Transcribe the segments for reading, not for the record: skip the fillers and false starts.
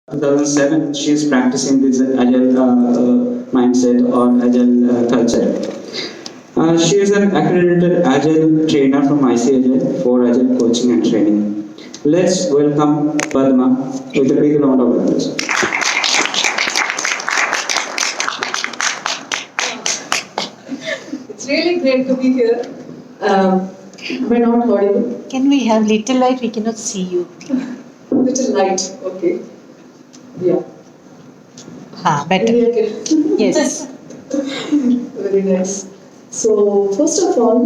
2007, she is practicing this agile mindset or agile culture. She is an accredited agile trainer from IC Agile for agile coaching and training. Let's welcome Padma with a big round of applause. It's really great to be here. Am I not audible? Can we have little light? We cannot see you. Little light, okay. Yeah. Better. Maybe I can. Yes. Very nice. So, first of all,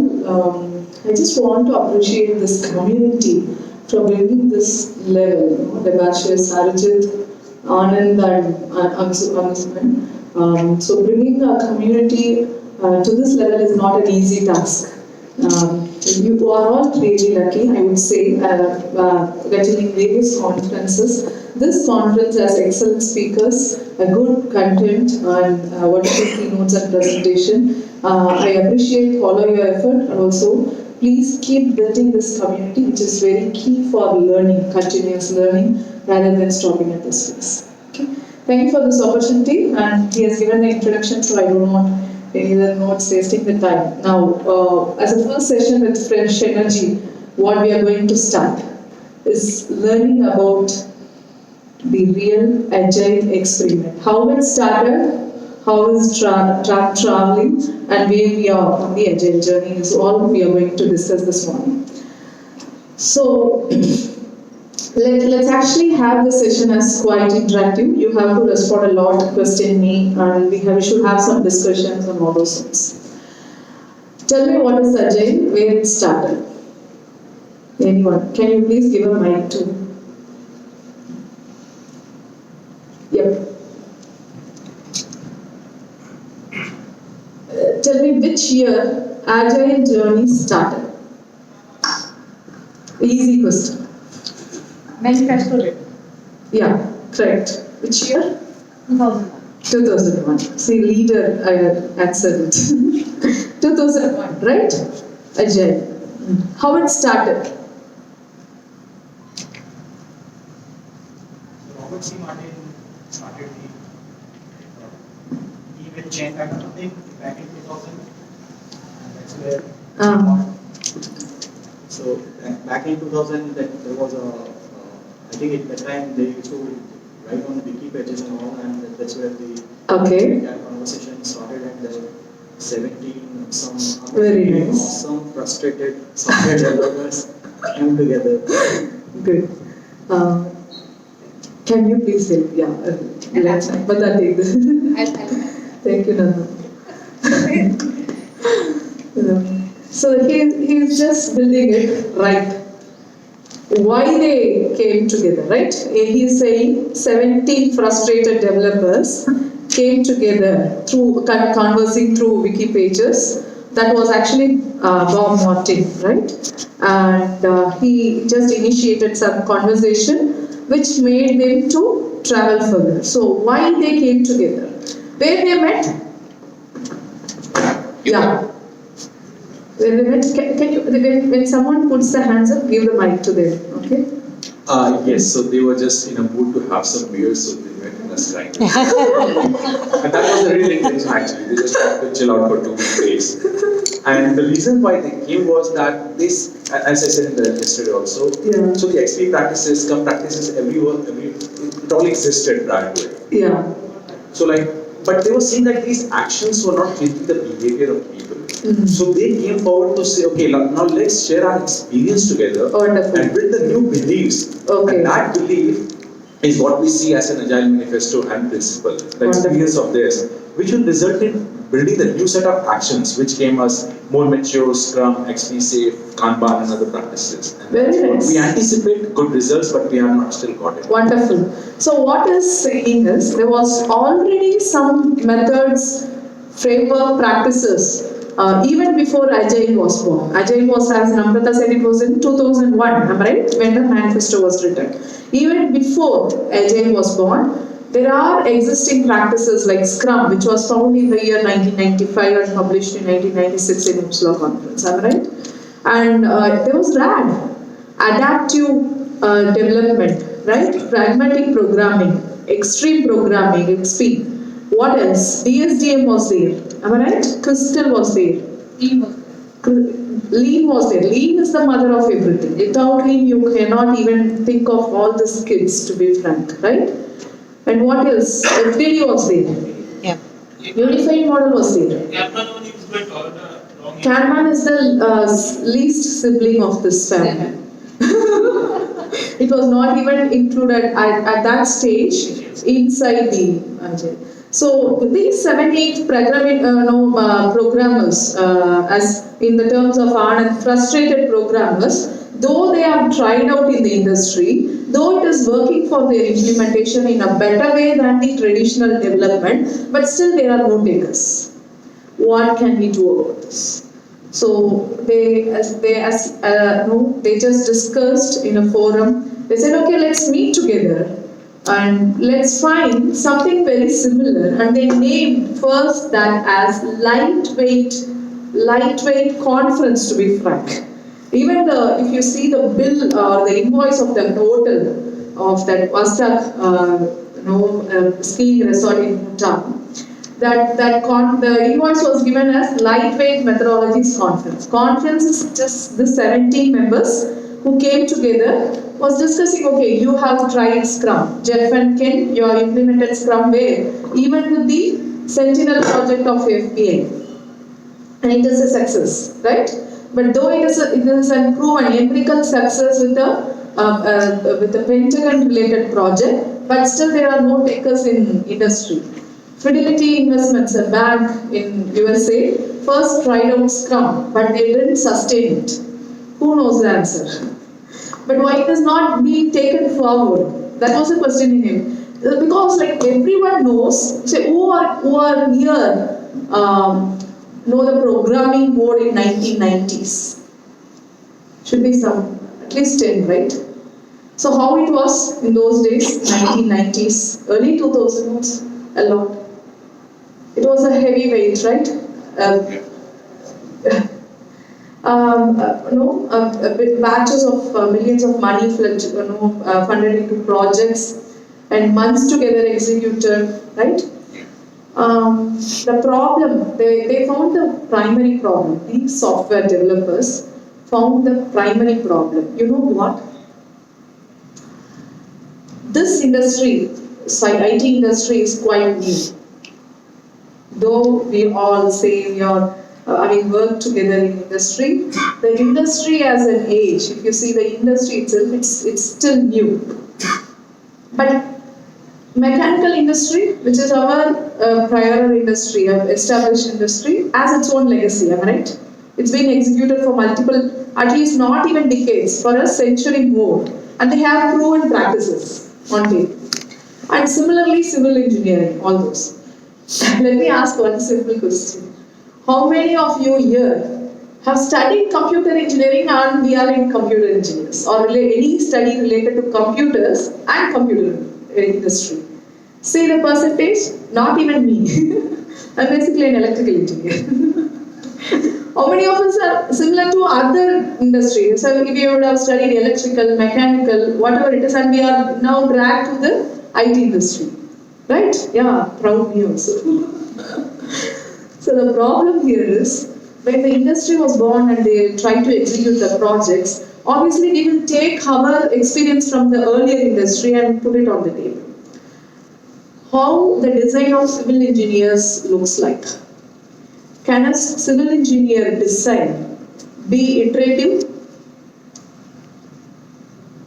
I just want to appreciate this community for bringing this level. Devarajan, Sarijit, Anand, and Ansuman. So, bringing a community to this level is not an easy task. You are all really lucky, I would say, attending various conferences. This conference has excellent speakers, a good content, and wonderful keynotes and presentation. I appreciate all of your effort, and also please keep building this community, which is very key for learning, continuous learning, rather than stopping at this phase. Okay. Thank you for this opportunity, and he has given the introduction, so I don't want any other notes wasting the time. Now, as a first session with fresh energy, what we are going to start is learning about the real agile experiment. How it started, how is traveling, and where we are on the agile journey is all we are going to discuss this morning. So, let's actually have the session as quite interactive. You have to respond a lot, question me, and we should have some discussions on all those things. Tell me what is agile, where it started. Anyone? Can you please give a mic to? Yep. Tell me which year agile journey started. Easy question. Manufacturing. Yeah, correct. Which year? 2001. 2001. See, leader, I answered it. 2001, right? Agile. How it started? Robert C. Martin started the email chain pattern thing back in 2000. And that's where so back in 2000 there was I think at that time they used to write on wiki pages and all, and that's where the conversation started, and there were 17 some very nice. awesome frustrated software developers came together. Good. Can you please help? Yeah, but that take this. Thank you, Nanda. So he's just building it right. Why they came together, right? He's saying 17 frustrated developers came together through conversing through wiki pages. That was actually Bob Martin, right? And he just initiated some conversation which made them to travel further. So why they came together? Where they met? Yeah. When they met, can you, when someone puts the hands up, give the mic to them, okay? Yes, so they were just in a mood to have some beers, so they went in a strike. And that was the real intention actually, they just wanted to chill out for 2 days. And the reason why they came was that this, as I said in the yesterday also, so the XP practices, Scrum practices, it all existed prior to it. Yeah. So but they were saying that these actions were not changing the behavior of people. So they came forward to say, okay, now let's share our experience together and build the new beliefs. Okay. And that belief is what we see as an Agile manifesto and principle, the experience of theirs, which will result in building the new set of actions, which came as more mature, Scrum, XP Safe, Kanban, and other practices. And very nice. We anticipate good results, but we have not still got it. Wonderful. So what is saying is, there was already some methods, framework, practices, even before Agile was born. Agile was, as Namrata said, it was in 2001, am I right? When the manifesto was written. Even before Agile was born, there are existing practices like Scrum, which was found in the year 1995 and published in 1996 in Uppsala conference, am I right? And there was RAD, adaptive development, right? Pragmatic programming, extreme programming, XP. What else? DSDM was there. Am I right? Crystal was there. Lean was there. Lean is the mother of everything. Without Lean, you cannot even think of all the skills, to be frank, right? And what else? FDD was there. Yeah. Unified model was there. Kanban is the least sibling of this family. It was not even included at that stage inside the Agile. So these 7-8 programmers, as in the terms of Anand, frustrated programmers, though they have tried out in the industry, though it is working for their implementation in a better way than the traditional development, but still there are no takers. What can we do about this? So they just discussed in a forum. They said, okay, let's meet together and let's find something very similar. And they named first that as lightweight conference, to be frank. Even if you see the bill or the invoice of the hotel of that Vastak skiing resort in Bhutan, the invoice was given as lightweight methodologies conference. Conference is just the 17 members who came together, was discussing, okay, you have tried Scrum. Jeff and Ken, you have implemented Scrum where? Even with the Sentinel project of FBA. And it is a success, right? But though it is a proven empirical success with the Pentagon related project, but still there are no takers in industry. Fidelity Investments, a bank in USA, first tried out Scrum, but they didn't sustain it. Who knows the answer? But why it is not being taken forward? That was the question in him. Because like everyone knows, say who are here know the programming mode in 1990s. Should be some, at least 10, right? So how it was in those days, 1990s, early 2000s, a lot. It was a heavy weight, right? Batches of millions of money funded into projects and months together executed, right? The problem, they found the primary problem. These software developers found the primary problem. You know what? This industry, IT industry, is quite new. Though we all say we are, work together in industry, the industry as an age, if you see the industry itself, it's still new. But mechanical industry, which is our prior industry, established industry, has its own legacy, am I right? It's been executed for multiple, at least not even decades, for a century more. And they have proven practices on tape. And similarly, civil engineering, all those. Let me ask one simple question. How many of you here have studied computer engineering and we are in computer engineers, or any study related to computers and computer industry? Say the percentage. Not even me. I'm basically an electrical engineer. How many of us are similar to other industries? So if you would have studied electrical, mechanical, whatever it is, and we are now dragged to the IT industry. Right? Yeah, proud me also. So the problem here is, when the industry was born and they tried to execute the projects, obviously we will take our experience from the earlier industry and put it on the table. How the design of civil engineers looks like. Can a civil engineer design be iterative?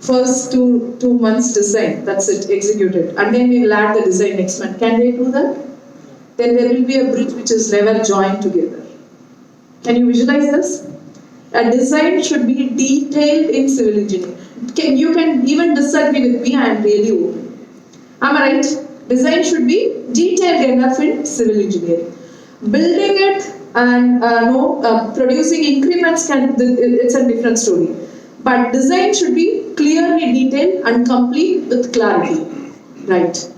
First two months design, that's it, executed. And then we will add the design next month. Can they do that? Then there will be a bridge which is never joined together. Can you visualize this? A design should be detailed in civil engineering. You can even disagree with me, I am really open. Am I right? Design should be detailed enough in civil engineering. Building it and producing increments, it's a different story. But design should be clearly detailed and complete with clarity. Right?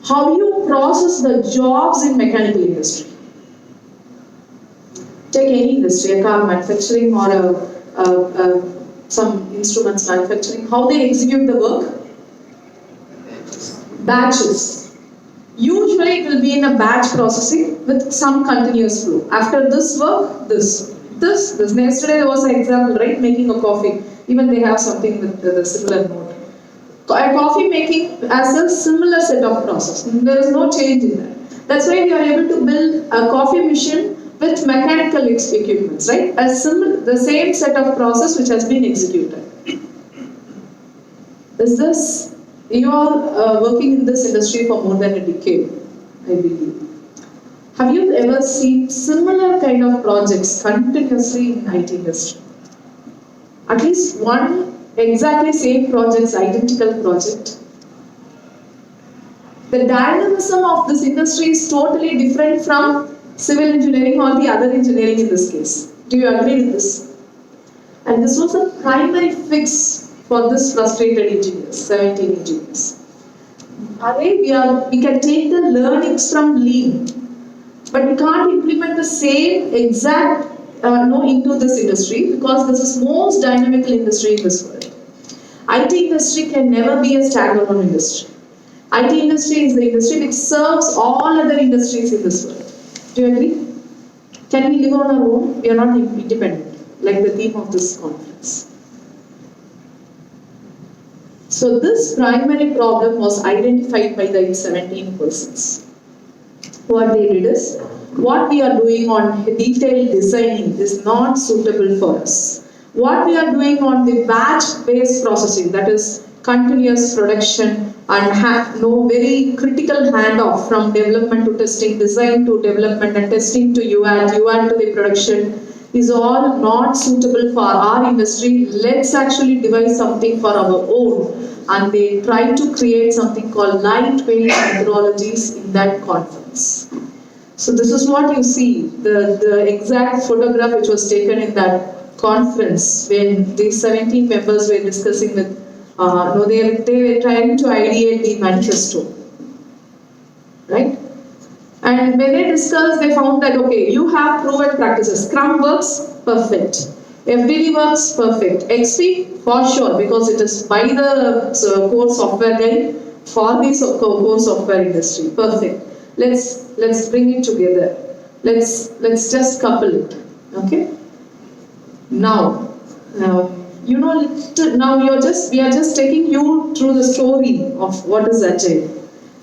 How you process the jobs in mechanical industry. Take any industry, a car manufacturing or some instruments manufacturing, how they execute the work? batches. Usually it will be in a batch processing with some continuous flow. After this work, this. Yesterday there was an example, right? Making a coffee. Even they have something with the similar mode. A coffee making has a similar set of process. There is no change in that. That's why we are able to build a coffee machine with mechanical equipments, right? The same set of process which has been executed. Is this, you are working in this industry for more than a decade, I believe. Have you ever seen similar kind of projects continuously in IT industry? At least one exactly same project, identical project. The dynamism of this industry is totally different from civil engineering or the other engineering in this case. Do you agree with this? And this was a primary fix for this frustrated engineers, 17 engineers. We can take the learnings from Lean, but we can't implement the same exact into this industry because this is most dynamical industry in this world. IT industry can never be a standalone industry. IT industry is the industry which serves all other industries in this world. Do you agree? Can we live on our own? We are not independent, like the theme of this conference. So this primary problem was identified by the 17 persons. What they did is, what we are doing on detailed designing is not suitable for us. What we are doing on the batch-based processing, that is continuous production and no very critical handoff from development to testing, design to development and testing to UAT to the production, is all not suitable for our industry. Let's actually devise something for our own. And they try to create something called lightweight methodologies in that conference. So this is what you see, the exact photograph which was taken in that conference when these 17 members were discussing with, they were trying to ideate the manifesto, right? And when they discussed, they found that, okay, you have proven practices. Scrum works, perfect. FDD works, perfect. XP, for sure, because it is by the core software guy for the core software industry, perfect. Let's bring it together. Let's just couple it, okay? Now we are just taking you through the story of what is Agile.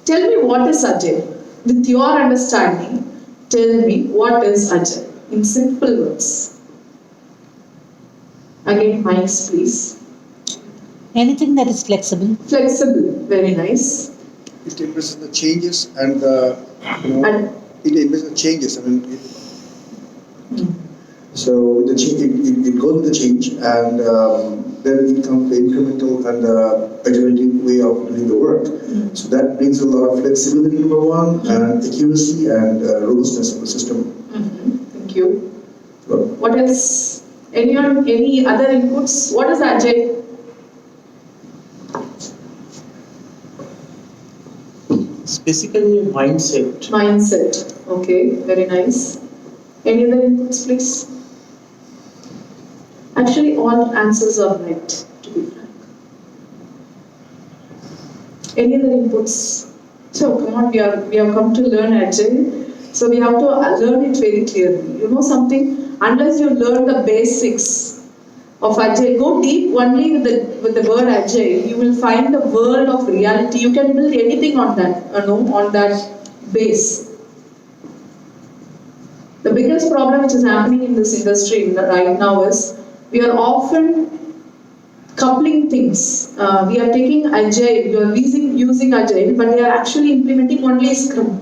Tell me what is Agile. With your understanding, tell me what is Agile in simple words. Again, mics, please. Anything that is flexible. Flexible, very nice. It embraces the changes and it embraces the changes. So the change, it goes with the change, and then it comes the incremental and agility way of doing the work. So that brings a lot of flexibility, number one, and accuracy and robustness of the system. Thank you. What else? Any other inputs? What is Agile? It's basically a mindset. Mindset. Okay, very nice. Any other inputs, please? Actually, all answers are right, to be frank. Any other inputs? So, come on, we have come to learn Agile. So, we have to learn it very clearly. You know something? Unless you learn the basics of Agile, go deep only with the word Agile, you will find the world of reality. You can build anything on that, on that base. The biggest problem which is happening in this industry right now is we are often coupling things. We are taking Agile, you are using Agile, but they are actually implementing only Scrum.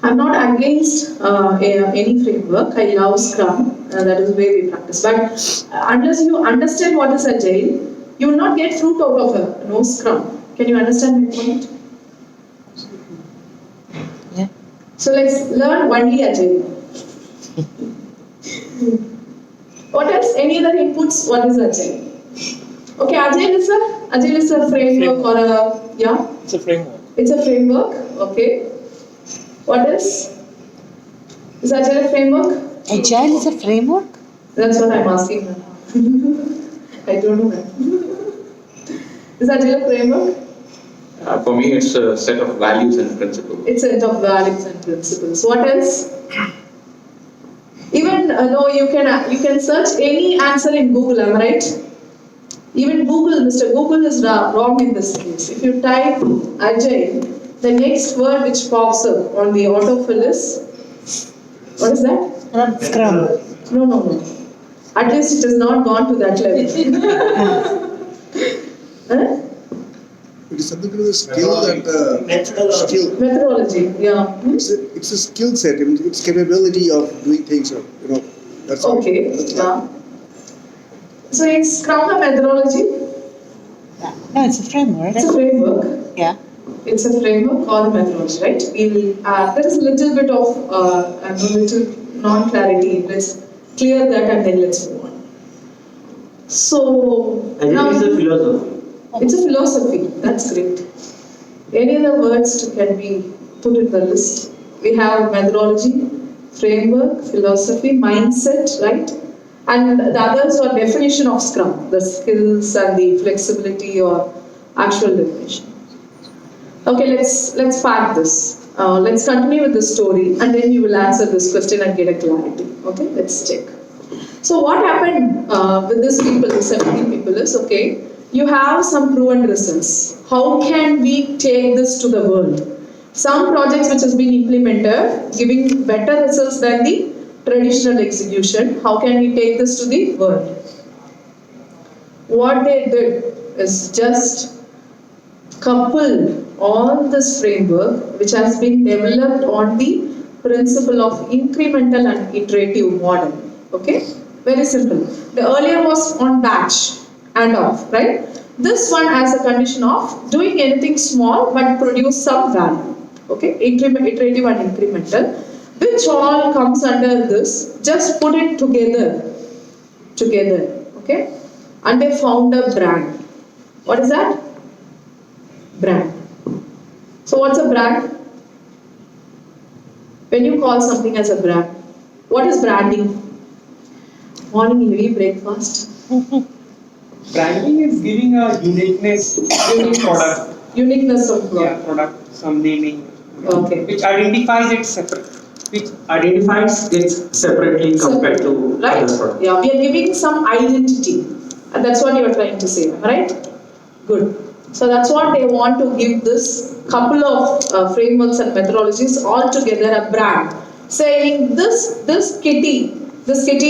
I'm not against any framework. I love Scrum. That is the way we practice. But unless you understand what is Agile, you will not get fruit out of Scrum. Can you understand my point? Yeah. So let's learn only Agile. What else? Any other inputs? What is Agile? Okay, Agile is a framework or a, yeah? It's a framework. It's a framework, okay. What else? Is Agile a framework? Agile is a framework? That's what I'm asking now. I don't know that. Is Agile a framework? For me, it's a set of values and principles. It's a set of values and principles. What else? Even no, you can search any answer in Google. Am I right? Even Google, Mr. Google is wrong in this case. If you type Agile, the next word which pops up on the autofill is, what is that? Scrum. No. At least it has not gone to that level. Huh? It is something to do with skill that skill. Methodology, yeah. It's a skill set. I mean, it's capability of doing things. That's all. Okay, yeah. So is Scrum a methodology? Yeah. No, it's a framework. It's a framework. Yeah. It's a framework or a methodology, right? There is a little bit of little non-clarity. Let's clear that and then let's move on. So Agile is a philosophy. it's a philosophy. That's great. Any other words can be put in the list? We have methodology, framework, philosophy, mindset, right? And the others are definition of Scrum, the skills and the flexibility or actual definition. Okay, let's pack this. Let's continue with the story and then you will answer this question and get a clarity. Okay, let's check. So what happened with these people, the 17 people is, okay, you have some proven results. How can we take this to the world? Some projects which has been implemented giving better results than the traditional execution. How can we take this to the world? What they did is just couple all this framework which has been developed on the principle of incremental and iterative model. Okay, very simple. The earlier was on batch and off, right? This one has a condition of doing anything small but produce some value. Okay, iterative and incremental, which all comes under this. Just put it together. Okay, and they found a brand. What is that? Brand. So what's a brand? When you call something as a brand, what is branding? Morning heavy breakfast. Branding is giving a uniqueness to the product. Uniqueness of Yeah, product. product, some naming. Okay. Which identifies it separate. Which Identifies it separately compared to Right? other products. Yeah, we are giving some identity. And that's what you are trying to say, right? Good. So that's what they want to give this couple of frameworks and methodologies all together a brand. Saying this kitty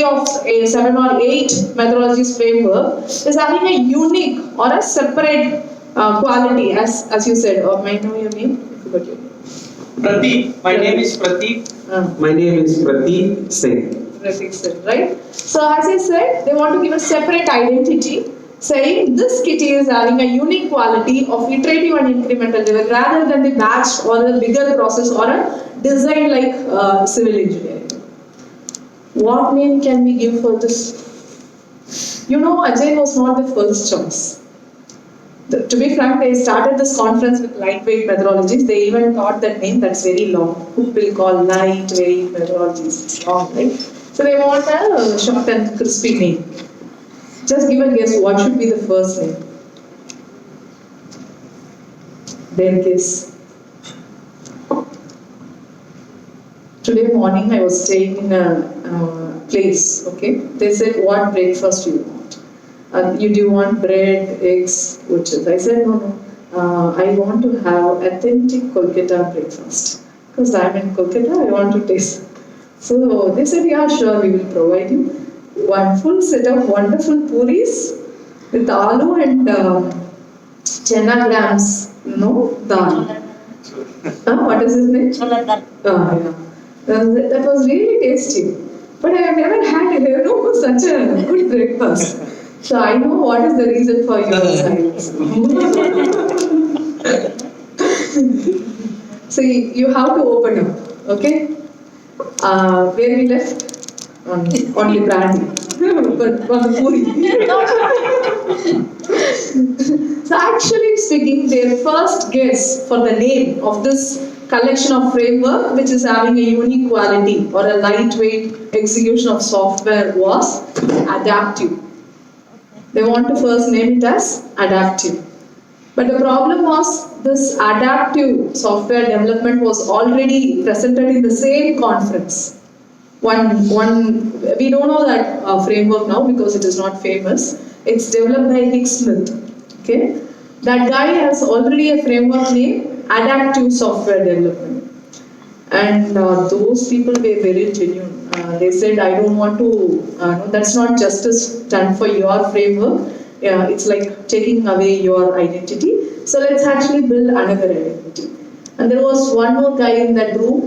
of a 7 or 8 methodologies framework is having a unique or a separate quality as you said. Or may I know your name? I forgot your name. Prateek. My name is Prateek. My name is Prateek Singh. Right? So as I said, they want to give a separate identity, saying this kitty is having a unique quality of iterative and incremental level rather than the batch or a bigger process or a design like civil engineering. What name can we give for this? You know, Agile was not the first choice. To be frank, they started this conference with lightweight methodologies. They even thought that name that's very long. Who will call lightweight methodologies? It's long, right? So they want a short and crispy name. Just give a guess, what should be the first name? Their guess. Today morning I was staying in a place, okay? They said, what breakfast do you want? Do you want bread, eggs, butchers? I said, no. I want to have authentic Kolkata breakfast. Because I'm in Kolkata, I want to taste. So they said, yeah, sure, we will provide you one full set of wonderful puris with aloo and chana grams, dal. What is his name? Chola Yeah. That was really tasty. But I have never had such a good breakfast. So I know what is the reason for your silence. So you have to open up, okay? Where we left? Only branding. But on the puri. So actually speaking, their first guess for the name of this collection of framework which is having a unique quality or a lightweight execution of software was adaptive. They want to first name it as adaptive. But the problem was this adaptive software development was already presented in the same conference. We don't know that framework now because it is not famous. It's developed by Hicks Smith. Okay, that guy has already a framework named Adaptive Software Development, and those people were very genuine. They said, "I don't want to. No, that's not justice done for your framework. Yeah, it's like taking away your identity. So let's actually build another identity." And there was one more guy in that room,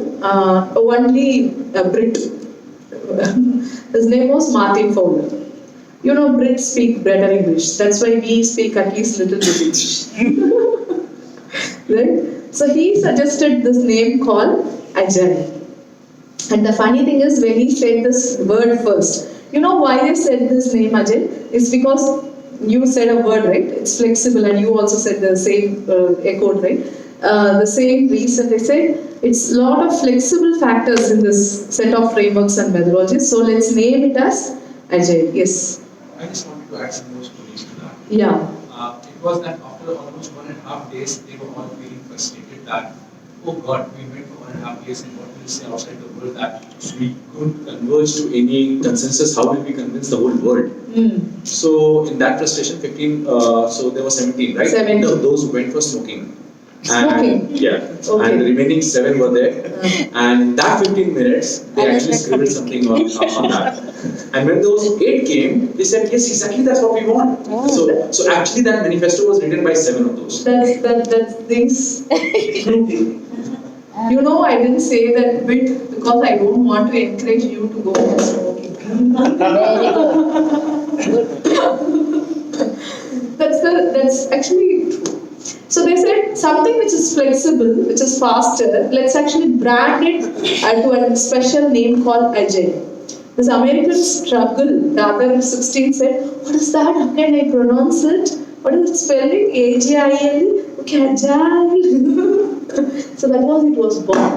only a Brit. His name was Martin Fowler. You know, Brits speak better English. That's why we speak at least little bit English. Right? So he suggested this name called Agile. And the funny thing is, when he said this word first, you know why they said this name Agile? It's because you said a word, right? It's flexible, and you also said the same, echoed, right? The same reason they said it's a lot of flexible factors in this set of frameworks and methodologies. So let's name it as Agile. Yes. I just wanted to add some more stories to that. Yeah. It was that after almost 1.5 days, they were all feeling frustrated that, oh God, we went for 1.5 days and what will say outside the world that we couldn't converge to any consensus. How will we convince the whole world? So in that frustration, 15, so there were 17, right? 17. Those who went for smoking. Smoking? And, yeah. Okay. And the remaining 7 were there. And in that 15 minutes, they actually scribbled something on that. And when those 8 came, they said, yes, exactly, that's what we want. So actually that manifesto was written by 7 of those. That's this grouping. You know, I didn't say that bit because I don't want to encourage you to go for smoking. That's actually true. So they said something which is flexible, which is faster, let's actually brand it to a special name called Agile. This American struggle, the other 16 said, what is that? How can I pronounce it? What is it spelling? A-G-I-L-E? Okay, Agile. So that was it was born.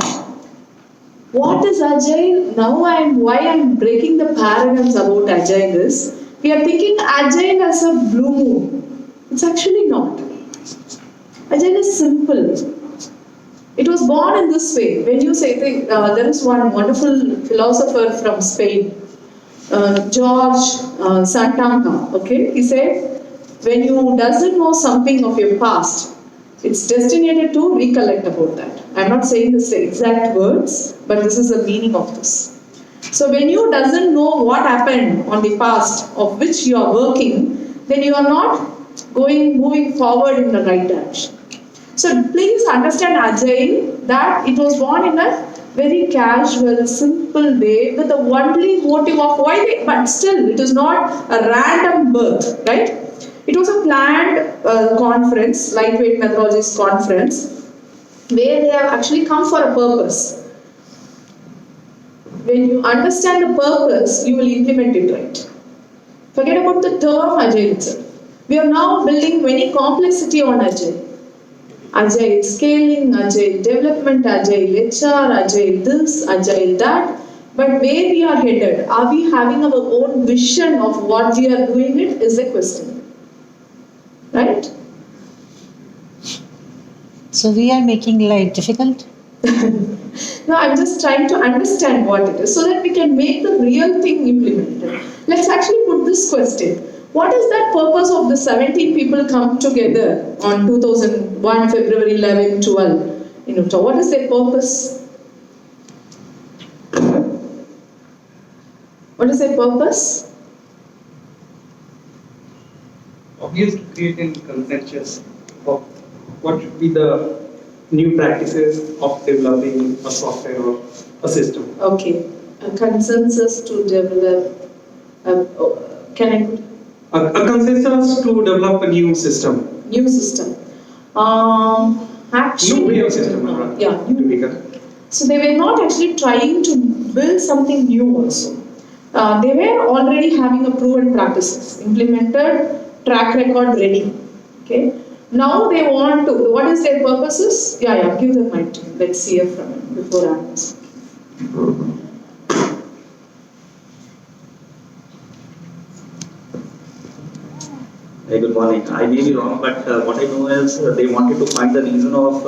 What is Agile? Now why I'm breaking the paradigms about Agile is, we are thinking Agile as a blue moon. It's actually not. Agile is simple. It was born in this way. When you say, there is one wonderful philosopher from Spain, George Santana, okay? He said, when you doesn't know something of your past, it's destined to recollect about that. I'm not saying the exact words, but this is the meaning of this. So when you doesn't know what happened on the past of which you are working, then you are not moving forward in the right direction. So please understand Agile, that it was born in a very casual, simple way with the only motive of why they, but still it is not a random birth, right? It was a planned conference, lightweight methodologies conference, where they have actually come for a purpose. When you understand the purpose, you will implement it right. Forget about the term Agile itself. We are now building many complexity on Agile. Agile scaling, Agile development, Agile HR, Agile this, Agile that. But where we are headed, are we having our own vision of what we are doing it is the question. Right? So we are making life difficult? No, I'm just trying to understand what it is so that we can make the real thing implemented. Let's actually put this question. What is that purpose of the 17 people come together on 2001, February 11, 12 in Utah? What is their purpose? What is their purpose? Obviously, creating consensus of what should be the new practices of developing a software or a system. Okay, a consensus to develop. Can I put? A consensus to develop a new system. New system. Actually, New way of system. Yeah. To be correct. So they were not actually trying to build something new also. They were already having a proven practices, implemented, track record ready. Okay. Now they want to, what is their purposes? Yeah, give the mic to me. Let's hear from him before I answer. Hey, good morning. I may be wrong, but what I know is they wanted to find the reason of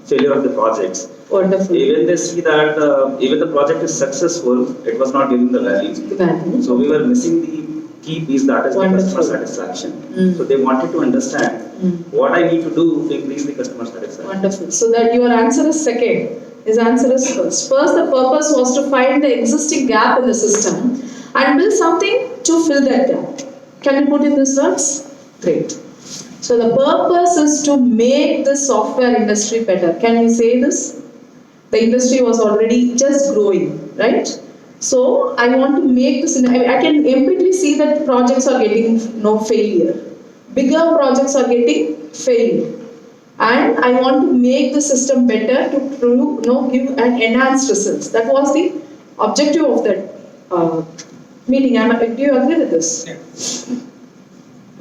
failure of the projects. Wonderful. Even they see that even the project is successful, it was not giving the value. The value. So we were missing the key piece, that is the Wonderful. customer satisfaction. So they wanted to understand what I need to do to increase the customer satisfaction. Wonderful. So that your answer is second. His answer is first. First, the purpose was to find the existing gap in the system and build something to fill that gap. Can you put in this words? Great. So the purpose is to make the software industry better. Can we say this? The industry was already just growing, right? So I want to make this. I can empirically see that projects are getting no failure. Bigger projects are getting failed. And I want to make the system better to give an enhanced results. That was the objective of that meeting. Do you agree with this? Yeah.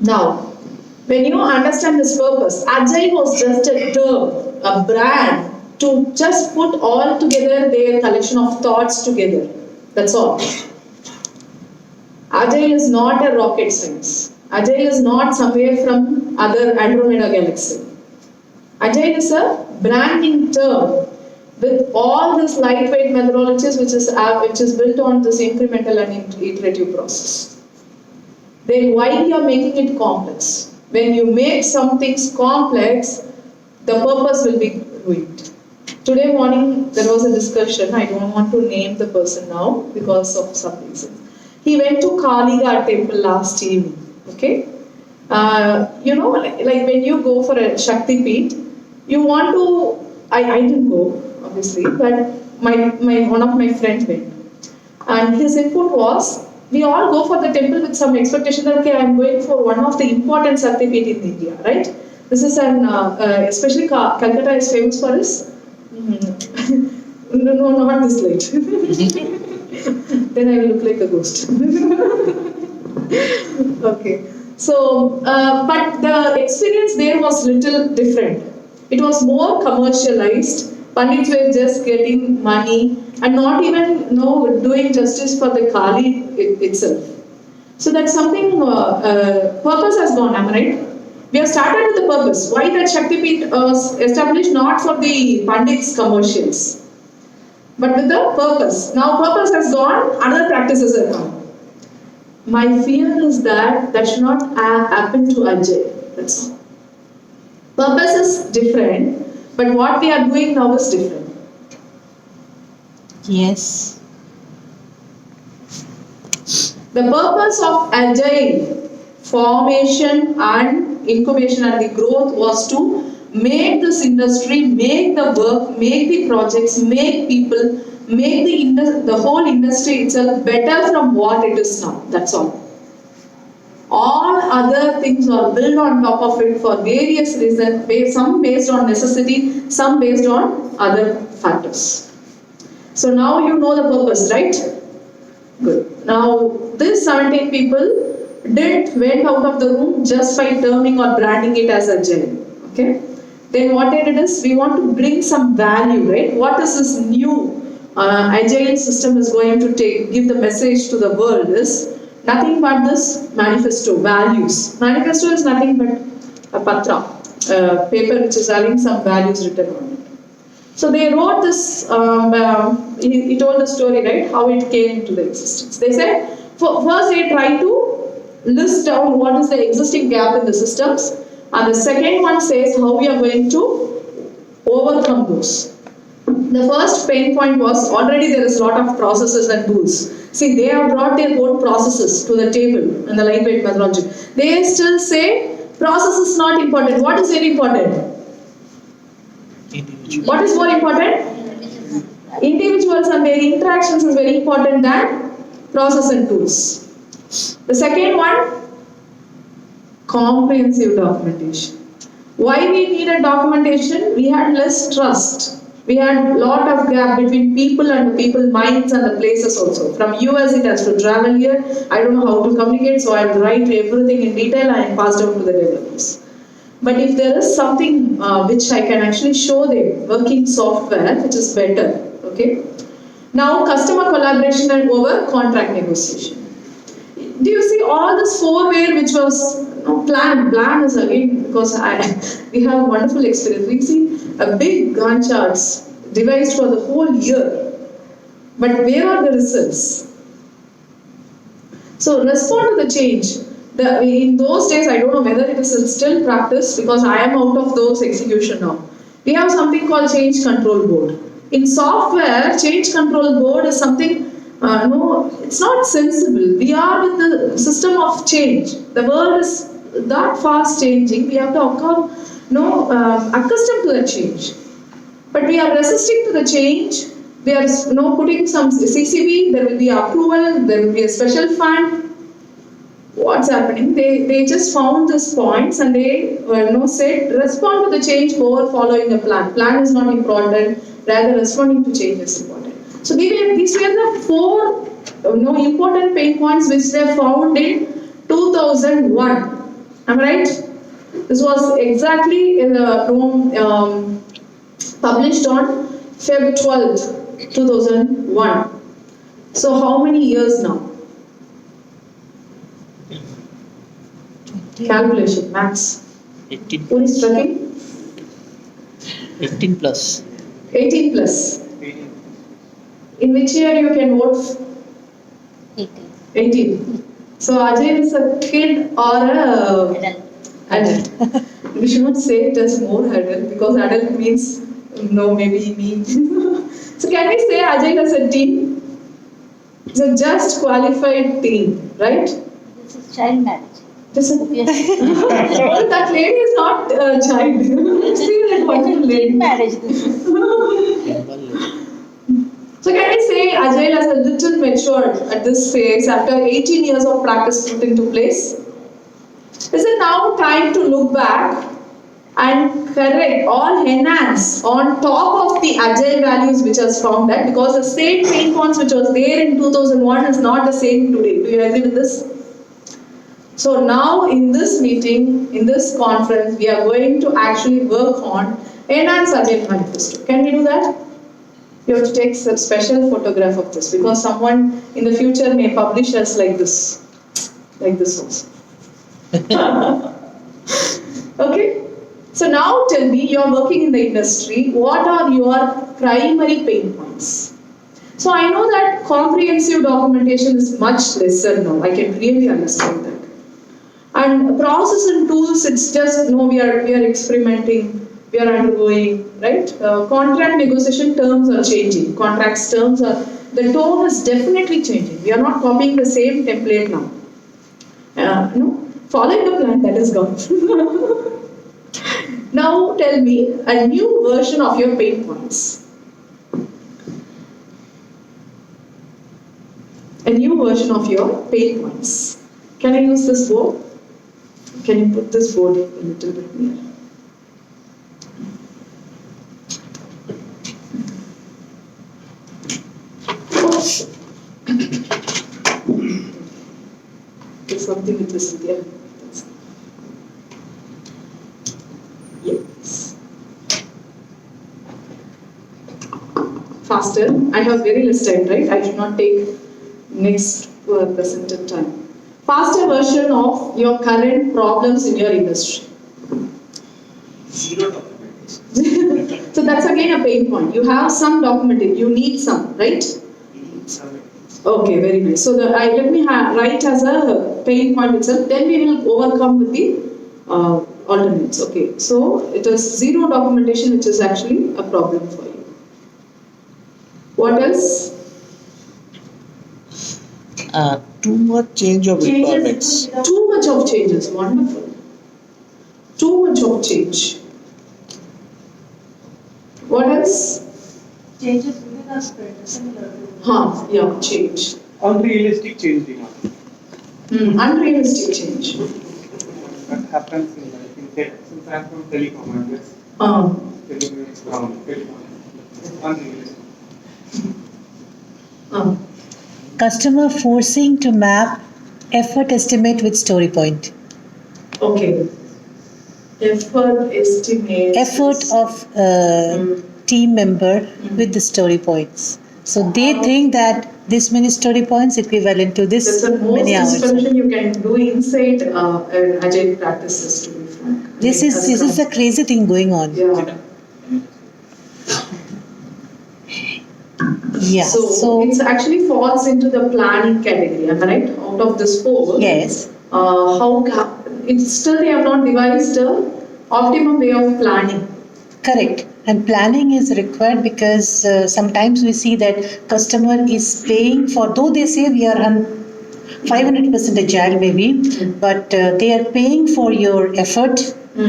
Now, when you understand this purpose, Agile was just a term, a brand to just put all together their collection of thoughts together. That's all. Agile is not a rocket science. Agile is not somewhere from other Andromeda galaxy. Agile is a branding term with all these lightweight methodologies which is built on this incremental and iterative process. Then why you are making it complex? When you make some things complex, the purpose will be ruined. Today morning there was a discussion, I don't want to name the person now because of some reason. He went to Kaliga temple last evening, okay? Like when you go for a Shakti Peeth, you want to, I didn't go obviously, but one of my friends went. And his input was, we all go for the temple with some expectation that, okay, I am going for one of the important Shakti Peeth in India, right? This is especially Calcutta is famous for its, no, not this late. Then I will look like a ghost. Okay. So, but the experience there was little different. It was more commercialized. Pandits were just getting money and not even doing justice for the Kali itself. So that's something, purpose has gone, am I right? We have started with the purpose. Why that Shakti Peeth was established not for the Pandits commercials, but with the purpose. Now purpose has gone, other practices have come. My fear is that should not happen to Agile. That's all. Purpose is different, but what we are doing now is different. Yes. The purpose of Agile formation and incubation and the growth was to make this industry, make the work, make the projects, make people, make the whole industry itself better from what it is now. That's all. All other things are built on top of it for various reasons, some based on necessity, some based on other factors. So now you know the purpose, right? Good. Now these 17 people went out of the room just by terming or branding it as Agile. Okay? Then what they did is, we want to bring some value, right? What is this new Agile system is going to give the message to the world is nothing but this manifesto, values. Manifesto is nothing but a patra, a paper which is having some values written on it. So they wrote this, he told the story, right, how it came into the existence. They said, first they tried to list down what is the existing gap in the systems, and the second one says how we are going to overcome those. The first pain point was already there is a lot of processes and tools. See, they have brought their own processes to the table in the lightweight methodology. They still say process is not important. What is very important? What is more important? Individuals and their interactions is very important than process and tools. The second one, comprehensive documentation. Why we needed documentation? We had less trust. We had a lot of gap between people and the people minds and the places also. From US it has to travel here. I don't know how to communicate, so I write everything in detail and pass down to the developers. But if there is something which I can actually show them, working software, which is better, okay? Now customer collaboration and over contract negotiation. Do you see all this 4 where which was no, plan is again, because we have wonderful experience. We see a big Gantt charts devised for the whole year, but where are the results? So respond to the change. In those days, I don't know whether it is still practice, because I am out of those execution now. We have something called change control board. In software, change control board is something, no, it's not sensible. We are with the system of change. The world is that fast changing. We have to accustomed to the change. But we are resisting to the change. We are putting some CCB, there will be approval, there will be a special fund. What's happening? They just found these points and they said respond to the change over following a plan. Plan is not important, rather responding to change is important. So these were the 4 important pain points which they found in 2001. Am I right? This was exactly in the published on Feb 12th, 2001. So how many years now? Calculation, maths. 18 Who is tracking? 18 plus. 18 plus. In which year you can vote? 18. So Ajay is a kid or a adult. We should not say it as more adult, because adult means maybe me. So can we say Ajay is a teen? It's a just qualified teen, right? This is child marriage. That lady is not a child. See that wonderful lady. Marriage. So can we say Agile has a little matured at this phase after 18 years of practice put into place? Is it now time to look back and correct or enhance on top of the Agile values which has found that, because the same pain points which was there in 2001 is not the same today. Do you agree with this? So now in this meeting, in this conference, we are going to actually work on enhance Agile manifesto. Can we do that? You have to take a special photograph of this, because someone in the future may publish us like this also. Okay? So now tell me, you are working in the industry, what are your primary pain points? So I know that comprehensive documentation is much lesser now. I can really understand that. And process and tools, it's just we are experimenting, we are undergoing, right? Contract negotiation terms are changing. Contracts terms are, the tone is definitely changing. We are not copying the same template now. Following the plan, that is gone. Now tell me a new version of your pain points. A new version of your pain points. Can I use this board? Can you put this board a little bit near? There's something with this here. Yes. Faster. I have very less time, right? I should not take next presented time. Faster version of your current problems in your industry. Zero documentation. So that's again a pain point. You have some documentation, you need some, right? Okay, very nice. So let me write as a pain point itself, then we will overcome with the alternates. Okay, so it is zero documentation, which is actually a problem for you. What else? Too much change of requirements. Too much of changes, wonderful. Too much of change. What else? Changes within a sprint, similar to. Yeah, change. Unrealistic change demand. Unrealistic change. That happens in life. Since I'm from telecom, I guess. Telling it's wrong. Unrealistic. Customer forcing to map effort estimate with story point. Okay. Effort estimate. Effort of team member with the story points. So they think that this many story points equivalent to this That's the most many hours. discussion you can do inside agile practices, to be frank. This is a crazy thing going on. Yeah. Yeah. So it actually falls into the planning category, am I right? Out of this four. Yes. It's still they have not devised a optimum way of planning. Correct. And planning is required because sometimes we see that customer is paying for, though they say we are 500% agile maybe, but they are paying for your effort,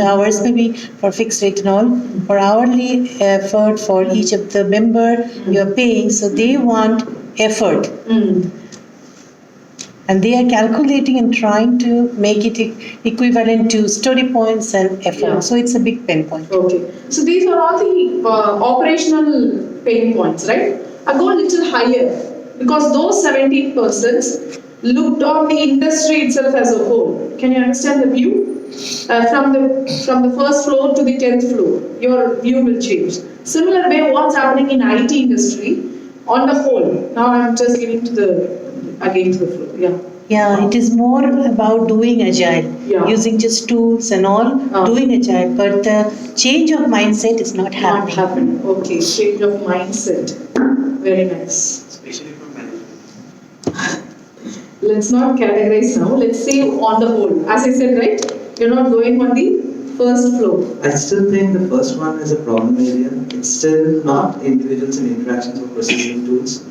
hours maybe for fixed rate and all, for hourly effort for each of the member you are paying. So they want effort. And they are calculating and trying to make it equivalent to story points and effort. Yeah. So it's a big pain point. Okay. So these are all the operational pain points, right? I go a little higher because those 17 persons looked on the industry itself as a whole. Can you understand the view? From the first floor to the 10th floor, your view will change. Similar way, what's happening in IT industry on the whole. Now I'm just giving to the floor. Yeah. Yeah, it is more about doing agile, using just tools and all, doing agile. But the change of mindset is not happening. Okay, change of mindset. Very nice. Especially from management. Let's not categorize now. Let's say on the whole. As I said, right? You're not going on the first floor. I still think the first one is a problem area. It's still not individuals and interactions or processing tools.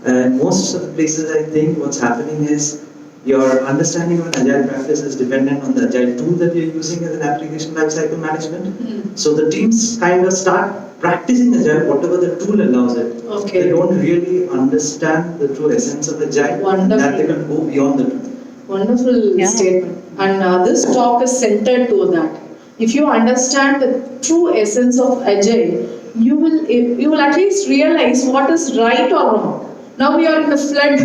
Most of the places, I think what's happening is your understanding of an agile practice is dependent on the agile tool that you're using as an application lifecycle management. So the teams kind of start practicing agile, whatever the tool allows it. Okay. They don't really understand the true essence of agile. Wonderful. And that they can go beyond the tool. Wonderful statement. And this talk is centered to that. If you understand the true essence of agile, you will at least realize what is right or wrong. Now we are in the flood.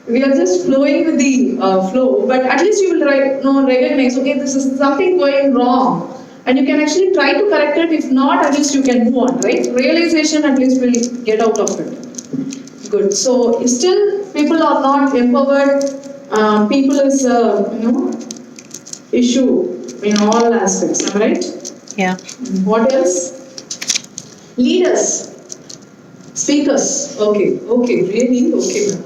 We are just flowing with the flow, but at least you will recognize, okay, this is something going wrong. And you can actually try to correct it. If not, at least you can move on, right? Realization at least will get out of it. Good. So still people are not empowered. People is issue in all aspects, am I right? Yeah. What else? Leaders. Speakers. Okay, really? Okay.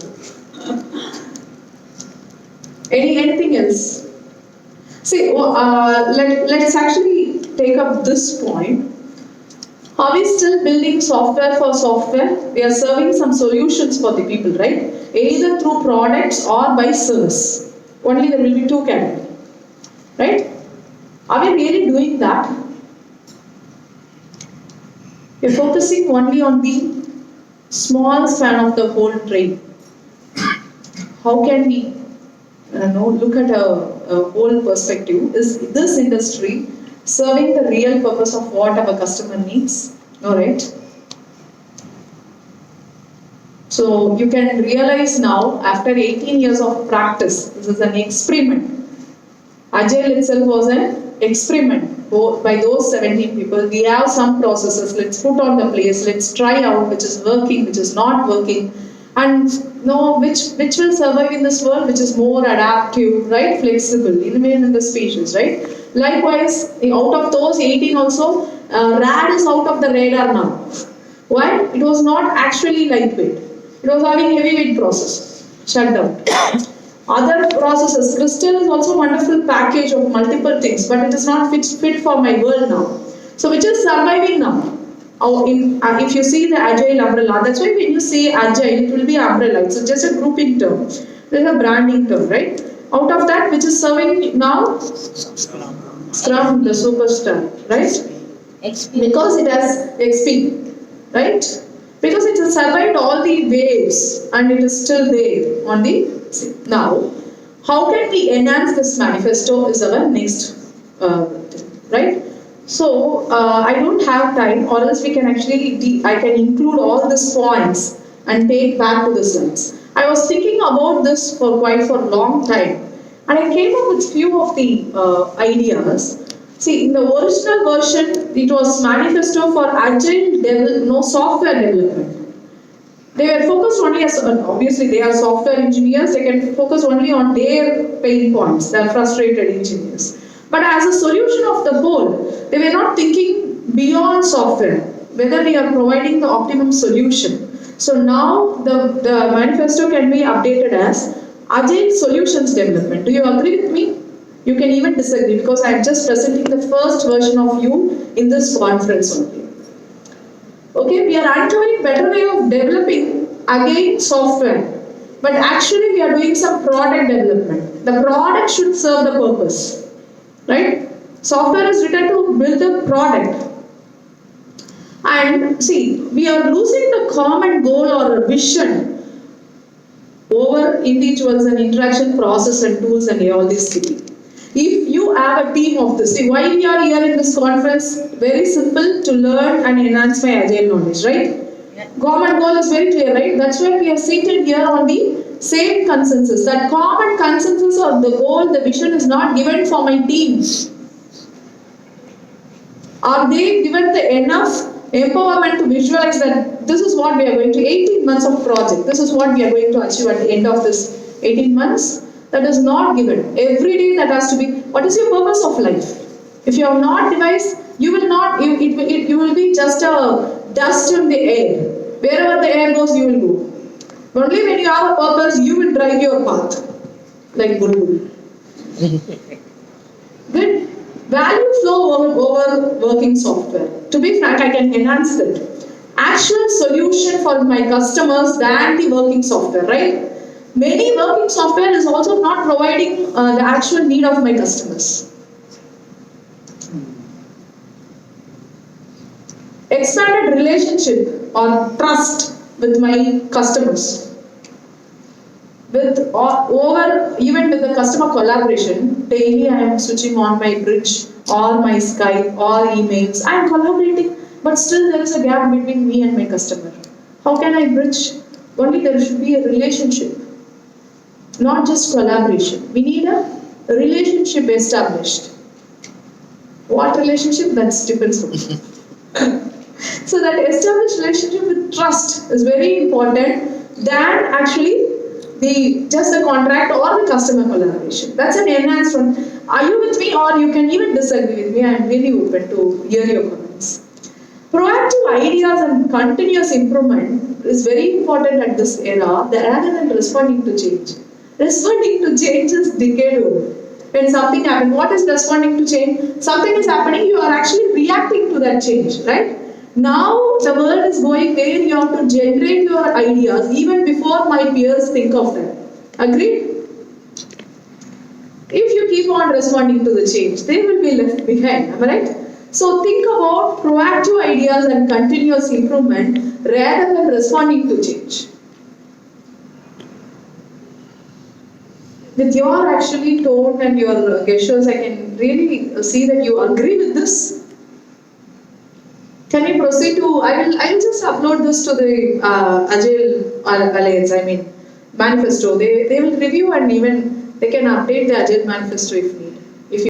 Anything else? See, let's actually take up this point. Are we still building software for software? We are serving some solutions for the people, right? Either through products or by service. Only there will be two categories, right? Are we really doing that? We're focusing only on the small span of the whole train. How can we look at a whole perspective? Is this industry serving the real purpose of what our customer needs? All right. So you can realize now, after 18 years of practice, this is an experiment. Agile itself was an experiment by those 17 people. We have some processes, let's put on the place, let's try out which is working, which is not working, and know which will survive in this world, which is more adaptive, right, flexible, even in the species, right? Likewise, out of those 18 also, RAD is out of the radar now. Why? It was not actually lightweight. It was having heavyweight process, shut down. Other processes, Crystal is also a wonderful package of multiple things, but it is not fit for my world now. So which is surviving now? If you see the Agile umbrella, that's why when you say Agile, it will be umbrella. It's just a grouping term. There's a branding term, right? Out of that, which is serving now? Scrum, the superstar, right? XP. Because it has XP, right? Because it has survived all the waves and it is still there on the. Now, how can we enhance this manifesto is our next right? So, I don't have time, or else we can actually, I can include all these points and take back to the slides. I was thinking about this for a long time, and I came up with few of the ideas. See, in the original version, it was manifesto for agile software development. They were focused only as, obviously they are software engineers, they can focus only on their pain points, they are frustrated engineers. But as a solution of the whole, they were not thinking beyond software, whether we are providing the optimum solution. So now the manifesto can be updated as Agile Solutions Development. Do you agree with me? You can even disagree because I am just presenting the first version of you in this conference only. Okay, we are uncovering better way of developing again software, but actually we are doing some product development. The product should serve the purpose, right? Software is written to build a product. And see, we are losing the common goal or a vision over individuals and interaction process and tools and all these things. If you have a team of this, see why we are here in this conference, very simple, to learn and enhance my agile knowledge, right? Yeah. Common goal is very clear, right? That's why we are seated here on the same consensus. That common consensus of the goal, the vision is not given for my team. Are they given the enough empowerment to visualize that this is what we are going to, 18 months of project, this is what we are going to achieve at the end of this 18 months? That is not given. Every day that has to be, what is your purpose of life? If you are not devised, you will not, you will be just a dust in the air. Wherever the air goes, you will go. Only when you have a purpose, you will drive your path. Like Guru. Good. Value flow over working software. To be frank, I can enhance that. Actual solution for my customers than the working software, right? Many working software is also not providing the actual need of my customers. Expanded relationship or trust with my customers. Even with the customer collaboration, daily I am switching on my bridge or my Skype or emails. I am collaborating, but still there is a gap between me and my customer. How can I bridge? Only there should be a relationship. Not just collaboration. We need a relationship established. What relationship? That depends on you. So that established relationship with trust is very important than actually just the contract or the customer collaboration. That's an enhanced one. Are you with me or you can even disagree with me? I am really open to hear your comments. Proactive ideas and continuous improvement is very important at this era rather than responding to change. Responding to change is decade old. When something happens, what is responding to change? Something is happening, you are actually reacting to that change, right? Now the world is going where you have to generate your ideas even before my peers think of them. Agreed? If you keep on responding to the change, they will be left behind, am I right? So think about proactive ideas and continuous improvement rather than responding to change. With your actually tone and your gestures, I can really see that you agree with this. Can you proceed to, I will just upload this to the Agile Alliance, manifesto. They will review and even they can update the Agile manifesto if needed.